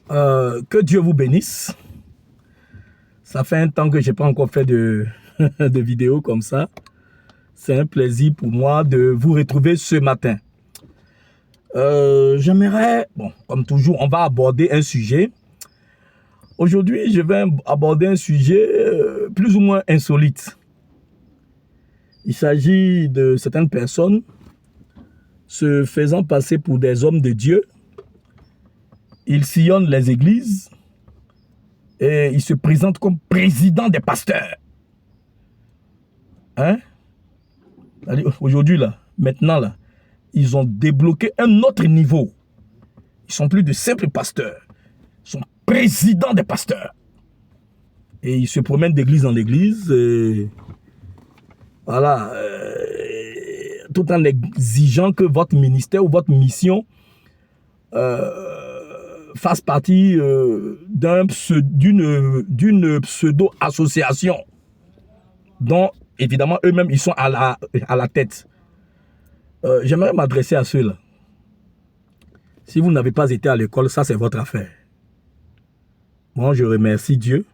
Que Dieu vous bénisse. Ça fait un temps que je n'ai pas encore fait de vidéo comme ça. C'est un plaisir pour moi de vous retrouver ce matin. J'aimerais, bon, comme toujours, on va aborder un sujet. Aujourd'hui, je vais aborder un sujet plus ou moins insolite. Il s'agit de certaines personnes se faisant passer pour des hommes de Dieu. Ils sillonnent les églises et ils se présentent comme président des pasteurs. Hein? Aujourd'hui, là, maintenant, là, ils ont débloqué un autre niveau. Ils sont plus de simples pasteurs. Ils sont présidents des pasteurs. Et ils se promènent d'église en église. Et voilà. Tout en exigeant que votre ministère ou votre mission fasse partie d'une pseudo-association dont, évidemment, eux-mêmes, ils sont à la tête. J'aimerais m'adresser à ceux-là. Si vous n'avez pas été à l'école, ça, c'est votre affaire. Moi, je remercie Dieu.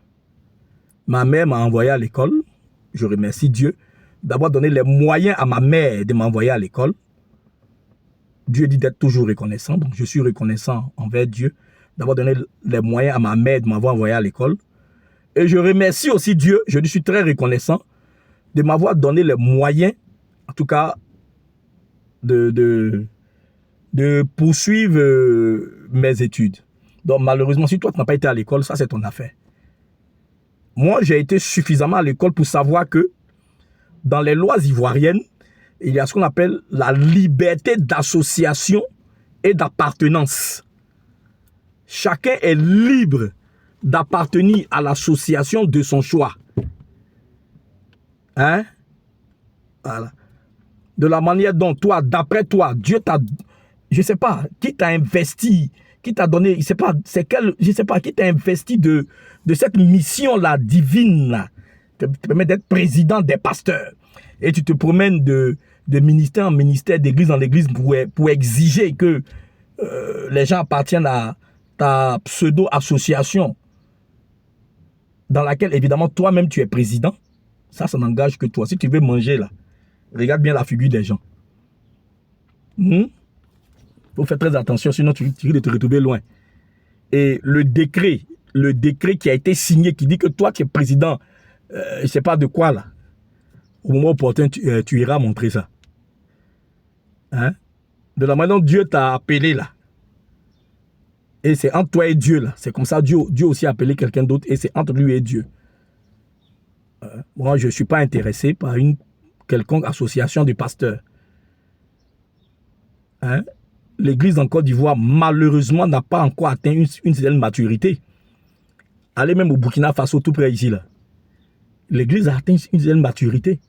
Ma mère m'a envoyé à l'école. Je remercie Dieu d'avoir donné les moyens à ma mère de m'envoyer à l'école. Dieu dit d'être toujours reconnaissant. Donc, je suis reconnaissant envers Dieu d'avoir donné les moyens à ma mère de m'avoir envoyé à l'école. Et je remercie aussi Dieu, je lui suis très reconnaissant de m'avoir donné les moyens, en tout cas, de poursuivre mes études. Donc, malheureusement, si toi, tu n'as pas été à l'école, ça, c'est ton affaire. Moi, j'ai été suffisamment à l'école pour savoir que dans les lois ivoiriennes, il y a ce qu'on appelle la liberté d'association et d'appartenance. Chacun est libre d'appartenir à l'association de son choix. Hein? Voilà. De la manière dont toi, d'après toi, Dieu t'a, je ne sais pas, qui t'a investi, qui t'a donné, je ne sais pas, c'est quel, je ne sais pas, qui t'a investi de cette mission-là divine, là, qui te permet d'être président des pasteurs. Et tu te promènes de ministère en ministère, d'église en église pour exiger que les gens appartiennent à ta pseudo-association dans laquelle, évidemment, toi-même, tu es président. Ça n'engage que toi. Si tu veux manger, là, regarde bien la figure des gens. Faut faire très attention, sinon tu risques de te retrouver loin. Et le décret qui a été signé, qui dit que toi, tu es président, je ne sais pas de quoi, là. Au moment opportun, tu iras montrer ça. Hein? De la manière dont Dieu t'a appelé, là. Et c'est entre toi et Dieu, là. C'est comme ça, Dieu aussi a appelé quelqu'un d'autre, et c'est entre lui et Dieu. Moi, je ne suis pas intéressé par une quelconque association de pasteurs. Hein? L'église en Côte d'Ivoire, malheureusement, n'a pas encore atteint une certaine maturité. Allez même au Burkina Faso, tout près ici, là. L'église a atteint une certaine maturité.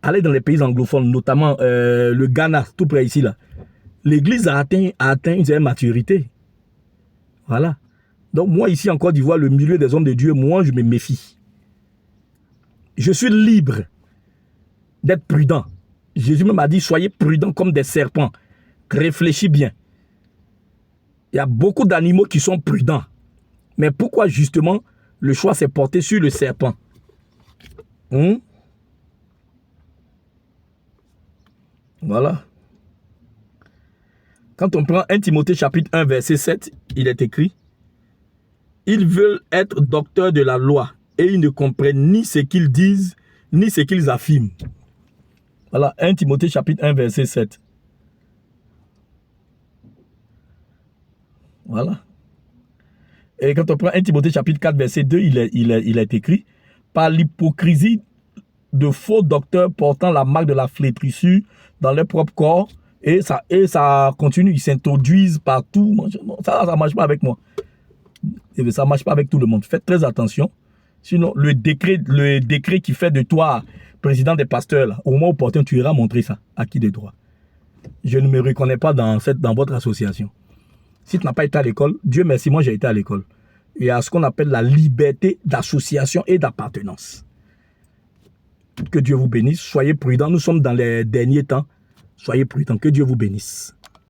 Allez dans les pays anglophones, notamment le Ghana, tout près ici, là. L'église a atteint une certaine maturité. Voilà. Donc moi, ici en Côte d'Ivoire, le milieu des hommes de Dieu, moi, je me méfie. Je suis libre d'être prudent. Jésus m'a dit, soyez prudents comme des serpents. Réfléchis bien. Il y a beaucoup d'animaux qui sont prudents. Mais pourquoi justement le choix s'est porté sur le serpent? Voilà. Quand on prend 1 Timothée chapitre 1 verset 7, il est écrit: ils veulent être docteurs de la loi et ils ne comprennent ni ce qu'ils disent ni ce qu'ils affirment. Voilà, 1 Timothée chapitre 1 verset 7. Voilà. Et quand on prend 1 Timothée chapitre 4 verset 2, il est écrit: par l'hypocrisie de faux docteurs portant la marque de la flétrissure dans leur propre corps, et ça continue, ils s'introduisent partout. Ça ne marche pas avec moi. Et ça ne marche pas avec tout le monde. Faites très attention. Sinon, le décret qui fait de toi président des pasteurs, là, au moment opportun, tu iras montrer ça à qui de droit. Je ne me reconnais pas dans votre association. Si tu n'as pas été à l'école, Dieu merci, moi j'ai été à l'école. Il y a ce qu'on appelle la liberté d'association et d'appartenance. Que Dieu vous bénisse. Soyez prudents. Nous sommes dans les derniers temps. Soyez prudents. Que Dieu vous bénisse.